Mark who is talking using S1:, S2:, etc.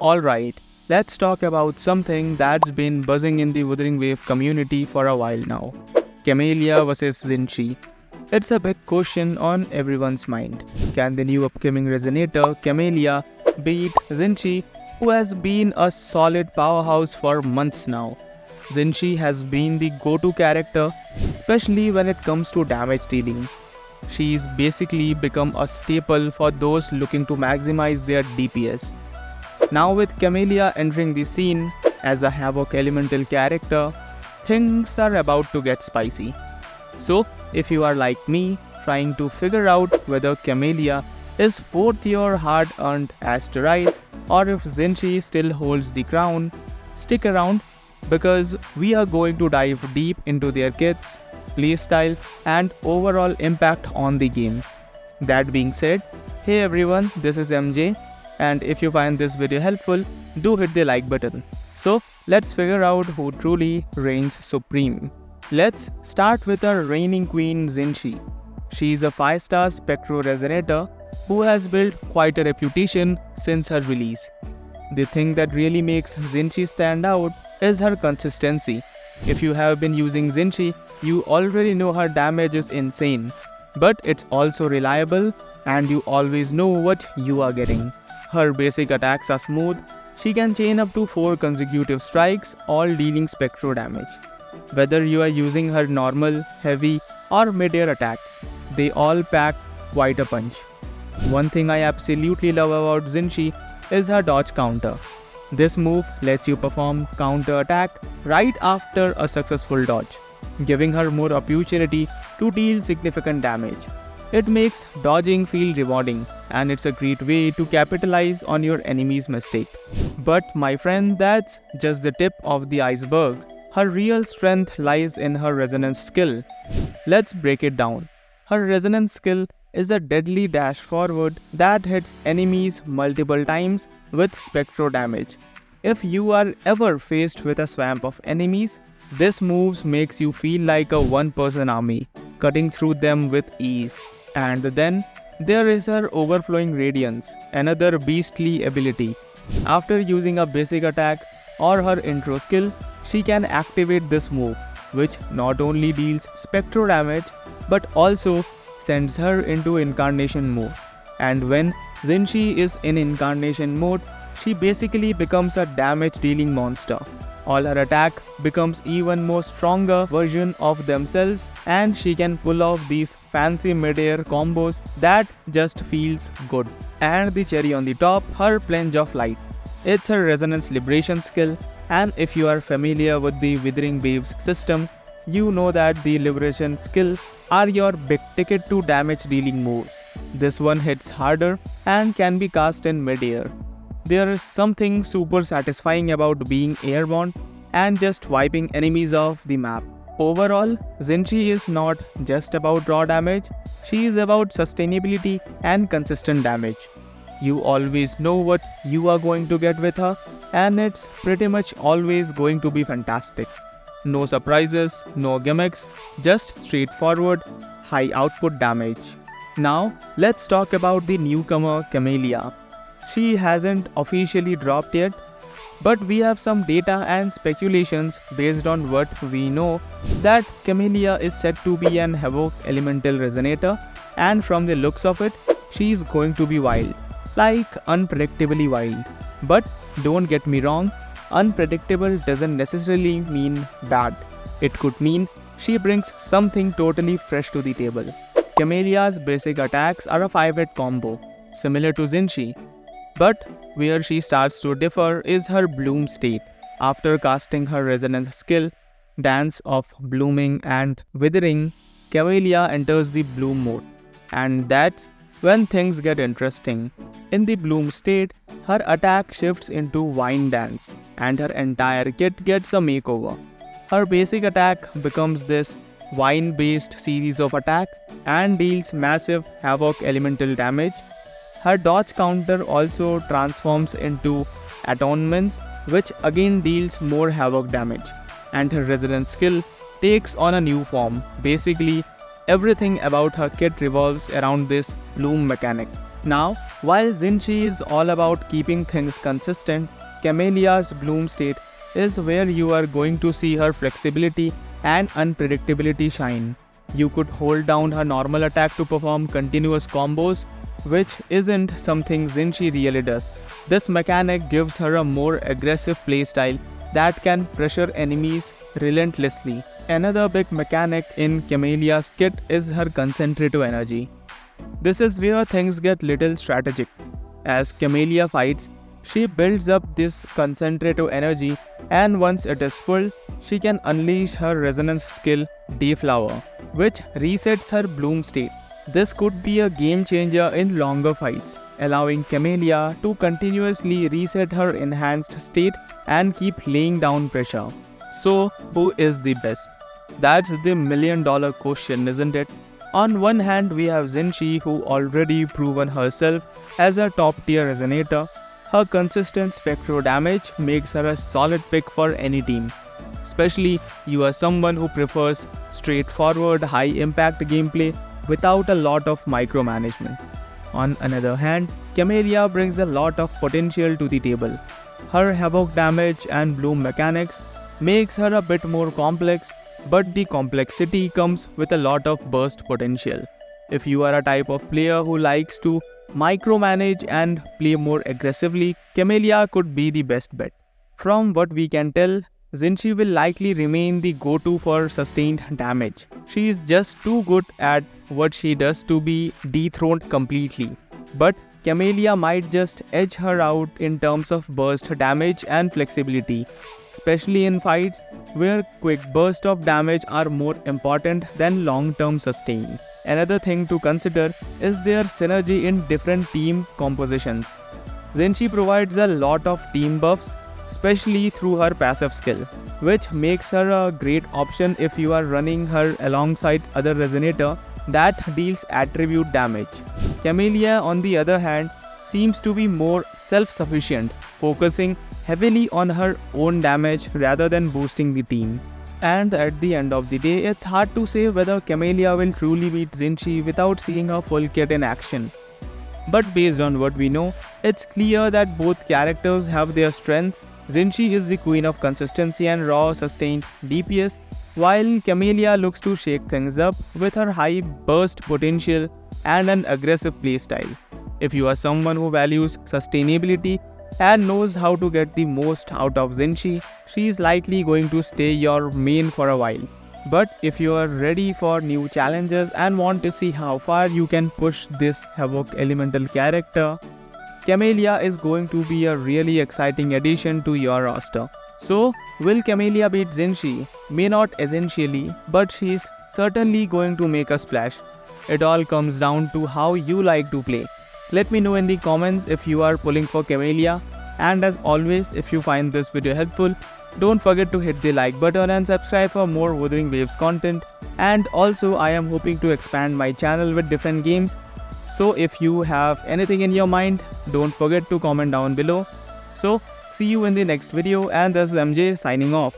S1: Alright, let's talk about something that's been buzzing in the Wuthering Wave community for a while now. Camellya vs Jinshi. It's a big question on everyone's mind. Can the new upcoming Resonator, Camellya, beat Jinshi, who has been a solid powerhouse for months now? Jinshi has been the go-to character, especially when it comes to damage dealing. She's basically become a staple for those looking to maximize their DPS. Now with Camellya entering the scene as a Havoc elemental character, things are about to get spicy. So if you are like me, trying to figure out whether Camellya is both your hard-earned Asterites or if Jinshi still holds the crown, stick around because we are going to dive deep into their kits, playstyle and overall impact on the game. That being said, hey everyone, this is MJ. And if you find this video helpful, do hit the like button. So let's figure out who truly reigns supreme. Let's start with our reigning queen Jinshi. She is a 5-star Spectro Resonator who has built quite a reputation since her release. The thing that really makes Jinshi stand out is her consistency. If you have been using Jinshi, you already know her damage is insane. But it's also reliable and you always know what you are getting. Her basic attacks are smooth. She can chain up to 4 consecutive strikes, all dealing Spectro damage. Whether you are using her normal, heavy or mid-air attacks, they all pack quite a punch. One thing I absolutely love about Jinshi is her dodge counter. This move lets you perform counter attack right after a successful dodge, giving her more opportunity to deal significant damage. It makes dodging feel rewarding and it's a great way to capitalize on your enemy's mistake. But my friend, that's just the tip of the iceberg. Her real strength lies in her resonance skill. Let's break it down. Her resonance skill is a deadly dash forward that hits enemies multiple times with Spectro damage. If you are ever faced with a swamp of enemies, this move makes you feel like a one-person army, cutting through them with ease. And then there is her Overflowing Radiance, another beastly ability. After using a basic attack or her intro skill, she can activate this move, which not only deals Spectro damage but also sends her into Incarnation mode. And when Jinshi is in Incarnation mode, she basically becomes a damage dealing monster. All her attack becomes even more stronger version of themselves and she can pull off these fancy mid-air combos that just feels good. And the cherry on the top, her Plunge of Light. It's her resonance liberation skill, and if you are familiar with the Wuthering Waves system, you know that the liberation skill are your big ticket to damage dealing moves. This one hits harder and can be cast in mid-air. There is something super satisfying about being airborne and just wiping enemies off the map. Overall, Jinshi is not just about raw damage, she is about sustainability and consistent damage. You always know what you are going to get with her, and it's pretty much always going to be fantastic. No surprises, no gimmicks, just straightforward, high output damage. Now, let's talk about the newcomer Camellya. She hasn't officially dropped yet, but we have some data and speculations based on what we know that Camellya is said to be an Havoc elemental resonator, and from the looks of it, she is going to be wild, like unpredictably wild. But don't get me wrong, unpredictable doesn't necessarily mean bad. It could mean she brings something totally fresh to the table. Camellya's basic attacks are a 5-hit combo, similar to Jinshi. But where she starts to differ is her bloom state. After casting her resonance skill, Dance of Blooming and Withering, Camellya enters the bloom mode. And that's when things get interesting. In the bloom state, her attack shifts into Wine Dance and her entire kit gets a makeover. Her basic attack becomes this wine-based series of attack and deals massive Havoc elemental damage. Her dodge counter also transforms into Atonements, which again deals more Havoc damage. And her resonance skill takes on a new form. Basically, everything about her kit revolves around this bloom mechanic. Now, while Jinshi is all about keeping things consistent, Camellya's bloom state is where you are going to see her flexibility and unpredictability shine. You could hold down her normal attack to perform continuous combos, which isn't something Jinshi really does. This mechanic gives her a more aggressive playstyle that can pressure enemies relentlessly. Another big mechanic in Camellya's kit is her concentrative energy. This is where things get little strategic. As Camellya fights, she builds up this concentrative energy, and once it is full, she can unleash her resonance skill, Deflower, which resets her bloom state. This could be a game changer in longer fights, allowing Camellya to continuously reset her enhanced state and keep laying down pressure. So, who is the best? That's the million-dollar question, isn't it? On one hand, we have Jinshi, who already proven herself as a top-tier resonator. Her consistent Spectro damage makes her a solid pick for any team. Especially you are someone who prefers straightforward, high-impact gameplay without a lot of micromanagement. On another hand, Camellya brings a lot of potential to the table. Her Havoc damage and bloom mechanics makes her a bit more complex, but the complexity comes with a lot of burst potential. If you are a type of player who likes to micromanage and play more aggressively, Camellya could be the best bet. From what we can tell, Jinshi will likely remain the go-to for sustained damage. She is just too good at what she does to be dethroned completely. But Camellya might just edge her out in terms of burst damage and flexibility, especially in fights where quick bursts of damage are more important than long-term sustain. Another thing to consider is their synergy in different team compositions. Jinshi provides a lot of team buffs, especially through her passive skill, which makes her a great option if you are running her alongside other resonator that deals attribute damage. Camellya, on the other hand, seems to be more self-sufficient, focusing heavily on her own damage rather than boosting the team. And at the end of the day, it's hard to say whether Camellya will truly beat Jinshi without seeing her full kit in action. But based on what we know, it's clear that both characters have their strengths. Jinshi is the queen of consistency and raw sustained DPS, while Camellya looks to shake things up with her high burst potential and an aggressive playstyle. If you are someone who values sustainability and knows how to get the most out of Jinshi, she is likely going to stay your main for a while. But if you are ready for new challenges and want to see how far you can push this Havoc elemental character, Camellya is going to be a really exciting addition to your roster. So, will Camellya beat Jinshi? May not essentially, but she is certainly going to make a splash. It all comes down to how you like to play. Let me know in the comments if you are pulling for Camellya, and as always, if you find this video helpful, don't forget to hit the like button and subscribe for more Wuthering Waves content. And also, I am hoping to expand my channel with different games. So if you have anything in your mind, don't forget to comment down below. So see you in the next video, and this is MJ signing off.